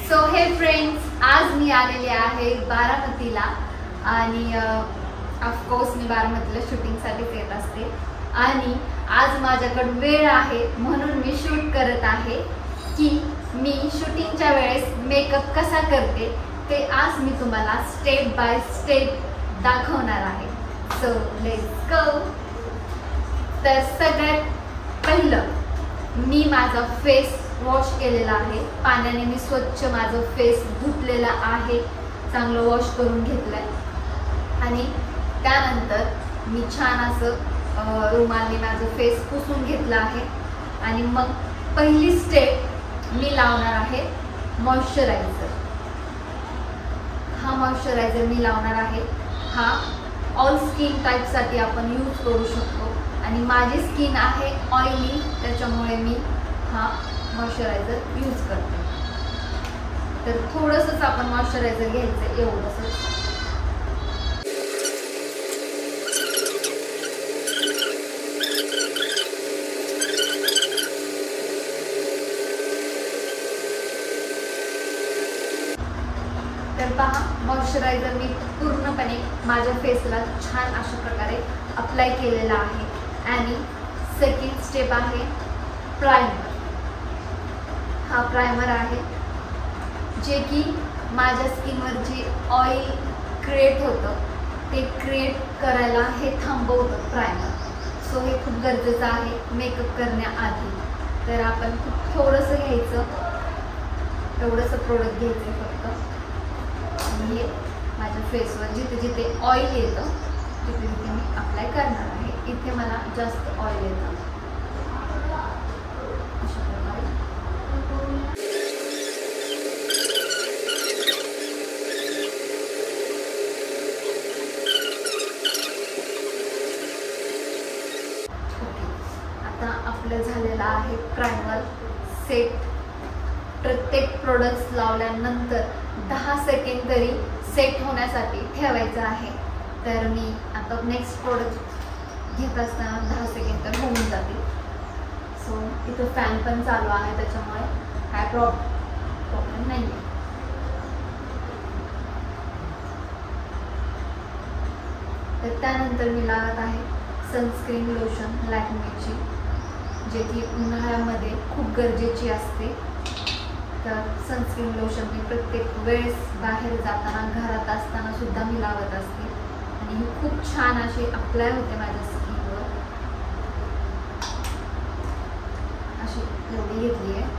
So हे friends, आज मी आलेले आहे बारामतीला आणि ऑफकोर्स मी बारामतीला शूटिंगसाठीच येत असते आणि आज माझ्याकडे वेळ आहे म्हणून मी शूट करत आहे की मी शूटिंगच्या वेळेस मेकअप कसा करते ते आज मी तुम्हाला स्टेप बाय स्टेप दाखवणार आहे. So let's go. तर सगळ्यात पहिलं मी माझा फेस वॉश केलेला आहे. पाण्याने मी स्वच्छ माझं फेस धुतलेला आहे, चांगलं वॉश करून घेतलंय आणि त्यानंतर मी छान असं रुमालने माझं फेस पुसून घेतलं आहे. आणि मग पहिली स्टेप मी लावणार आहे मॉइश्चरायझर. हा मॉइश्चरायझर मी लावणार आहे. हा ऑल स्किन टाईपसाठी आपण यूज करू शकतो आणि माझी स्किन आहे ऑइली, त्याच्यामुळे मी हा मॉइश्चरायझर यूज करते. तर थोडंसंच आपण मॉइश्चरायझर घ्यायचं, एवढंच. तर पहा, मॉइश्चरायझर मी पूर्णपणे माझ्या फेसला छान अशा प्रकारे अप्लाय केलेला आहे. आणि सेकंड स्टेप आहे प्रायमर. हा प्रायमर आहे जे की माझ्या स्किनवर जे ऑइल क्रिएट होतं ते क्रिएट करायला हे थांबवतं प्रायमर. सो हे खूप गरजेचं आहे मेकअप करण्याआधी. तर आपण खूप थोडंसं घ्यायचं, एवढंसं प्रोडक्ट घ्यायचं फक्त. आणि हे माझ्या फेसवर जिथे जिथे ऑइल येतं तिथे तिथे मी अप्लाय करणार आहे. इथे मला जास्त ऑइल येतं. आता आपलं झालेलं आहे प्रायमर सेट. प्रत्येक प्रोडक्ट्स लावल्यानंतर 10 सेकंड तरी सेट होण्यासाठी ठेवायचं आहे. तर मी आता नेक्स्ट प्रोडक्ट घेत असताना 10 सेकंड तर होऊन जातील. सो इथं फॅन पण चालू आहे, त्याच्यामुळे काय प्रॉब्लेम नाही आहे. तर त्यानंतर मी लावत आहे सनस्क्रीन लोशन लॅक्मेची, जे की उन्हाळ्यामध्ये खूप गरजेची असते. तर सनस्क्रीन लोशन मी प्रत्येक वेळेस बाहेर जाताना, घरात असताना सुद्धा मी लावत असते आणि ही खूप छान अशी अप्लाय होते माझ्या स्किनवर. अशी एवढी घेतली आहे.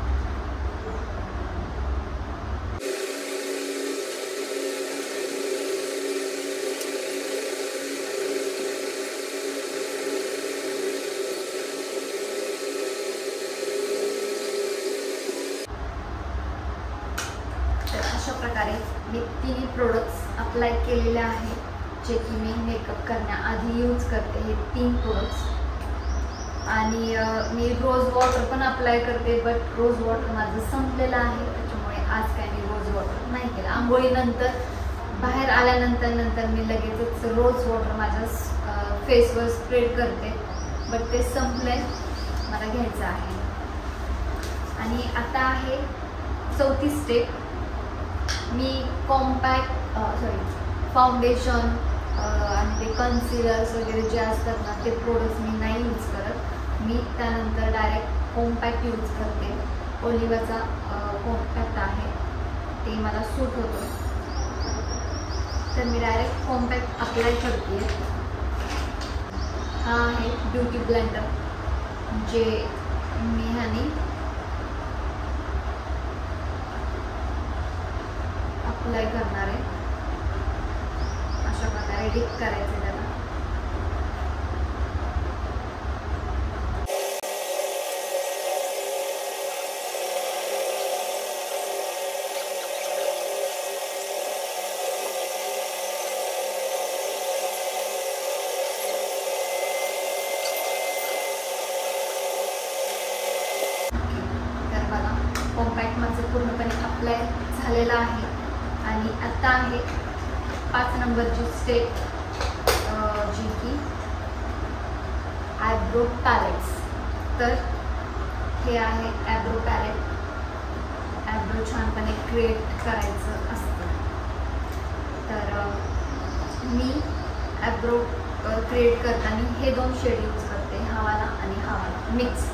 अशा प्रकारे मी तिन्ही प्रोडक्ट्स अप्लाय केलेले आहे, जे की मी मेकअप करण्याआधी यूज करते. हे 3 प्रोडक्ट्स. आणि मी रोज वॉटर पण अप्लाय करते, बट रोज वॉटर माझं संपलेलं आहे, त्याच्यामुळे आज काय मी रोज वॉटर नाही केलं. आंघोळीनंतर बाहेर आल्यानंतर मी लगेचच रोज वॉटर माझ्या फेसवर स्प्रेड करते, बट ते संपलंय, मला घ्यायचं आहे. आणि आता आहे चौथी स्टेप. मी फाउंडेशन आणि ते कन्सिलर्स वगैरे जे असतात ना, ते प्रोडक्ट्स मी नाही यूज करत. मी त्यानंतर डायरेक्ट कॉम्पॅक्ट यूज करते. ओलिवाचा कॉम्पॅक्ट आहे, ते मला सूट होतं. तर मी डायरेक्ट कॉम्पॅक्ट अप्लाय करते. हा आहे ब्युटी ब्लेंडर, जे मी ह्याने अप्लाय करणार आहे. अशा प्रकारे डिप करायचं त्याला. तर बघा, कॉम्पॅक्ट माझं पूर्णपणे अप्लाय झालेलं आहे. आणि आता आहे 5 नंबरची स्टेप, जी की आयब्रो पॅलेट्स. तर हे आहे आयब्रो पॅलेट. आयब्रो छानपणे क्रिएट करायचं असतं. तर मी आयब्रो क्रिएट करताना हे 2 शेड यूज करते, हा वाला आणि हा वाला मिक्स,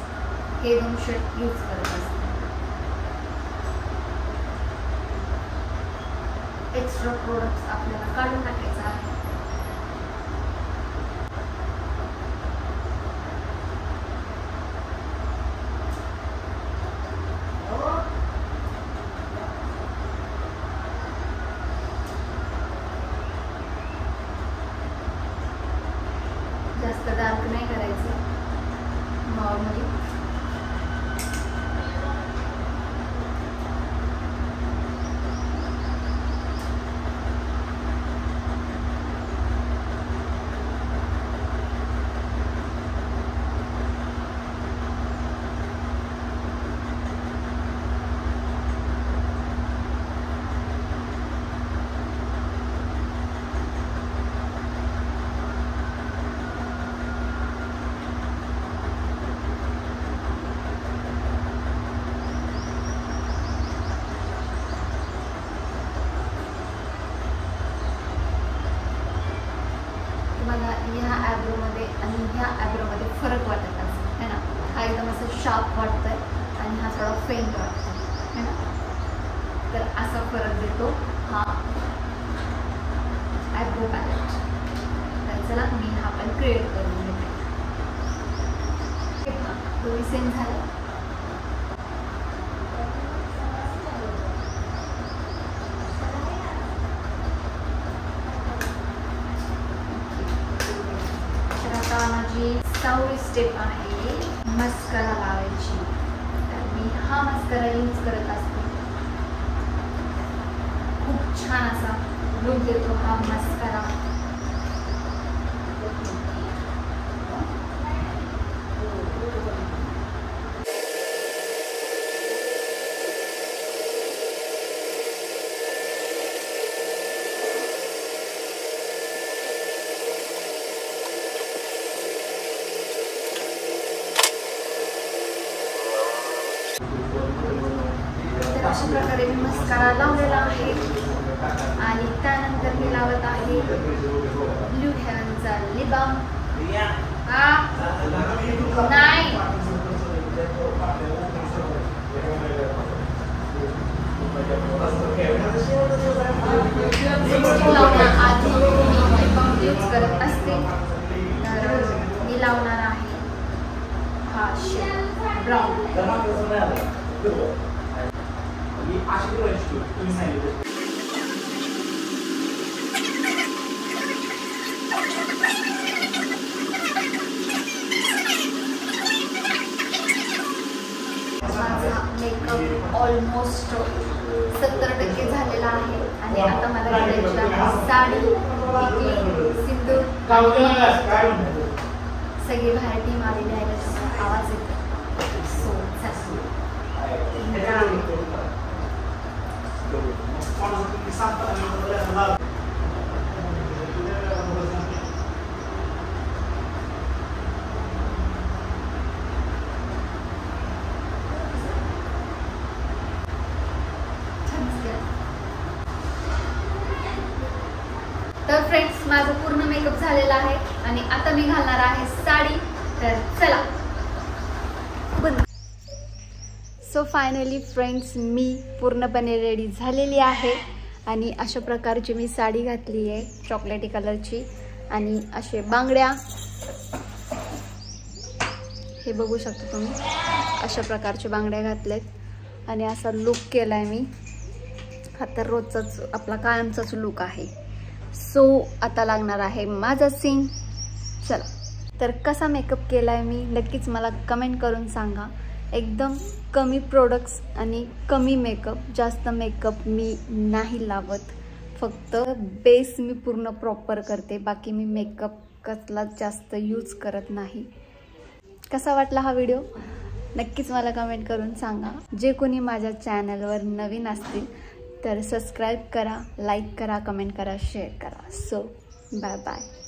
हे 2 शेड यूज करत असते. एक्स्ट्रा प्रोडक्ट्स आपल्याला काढून टाकायचं आहे. जास्त डार्क नाही करायचं, नॉर्मली. ह्या आयब्रोमध्ये आणि ह्या आयब्रोमध्ये फरक वाटत असेल है ना. हा एकदम असं शार्प वाटतंय आणि हा थोडा फेंट वाटतोय है ना. तर असा फरक देतो हा आयब्रो पॅलेट. तर चला मी हा पण क्रिएट करून घेते. दोन्ही सेम झालं. माझी 6वी स्टेप आहे मस्करा लावायची. तर मी हा मस्करा यूज करत असते. खूप छान असा लुक देतो हा मस्करा. अशा प्रकारे मी मस्कारा लावलेला आहे आणि त्यानंतर मी लावत आहे ब्लू हेव्हनचा लिप बाम. नाही आधी मी लिप बाम यूज करत असते. तर मी लावणार आहे हा शेड ब्राऊन. माझा मेकअप ऑलमोस्ट 70% झालेला आहे आणि आता मला घालायची आहे साडी, टिकली, सिंदूर. सगळी बाहेर टीम आलेली आहे, त्याचा आवाज येतो. सो तर फ्रेंड्स माझं पूर्ण मेकअप झालेला आहे आणि आता मी घालणार आहे साडी. तर चला. सो फायनली फ्रेंड्स मी पूर्णपणे रेडी झालेली आहे आणि अशा प्रकारची मी साडी घातली आहे चॉकलेटी कलरची आणि असे बांगड्या हे बघू शकता तुम्ही. अशा प्रकारच्या बांगड्या घातल्यात आणि असा लुक केलाय मी. हा तर रोजचाच आपला कायमचाच लुक आहे. सो आता लागणार आहे माझा सीन. चला. तर कसा मेकअप केलाय मी नक्कीच मला कमेंट करून सांगा. एकदम कमी प्रोडक्ट्स आणि कमी मेकअप, जास्त मेकअप मी नाही लावत. फक्त बेस मी पूर्ण प्रॉपर करते, बाकी मी मेकअप कसला जास्त यूज करत नाही. कसा वाटला हा व्हिडिओ नक्कीच मला कमेंट करून सांगा. जे कोणी माझ्या चॅनलवर नवीन असतील तर सबस्क्राईब करा, लाईक करा, कमेंट करा, शेअर करा. So bye bye.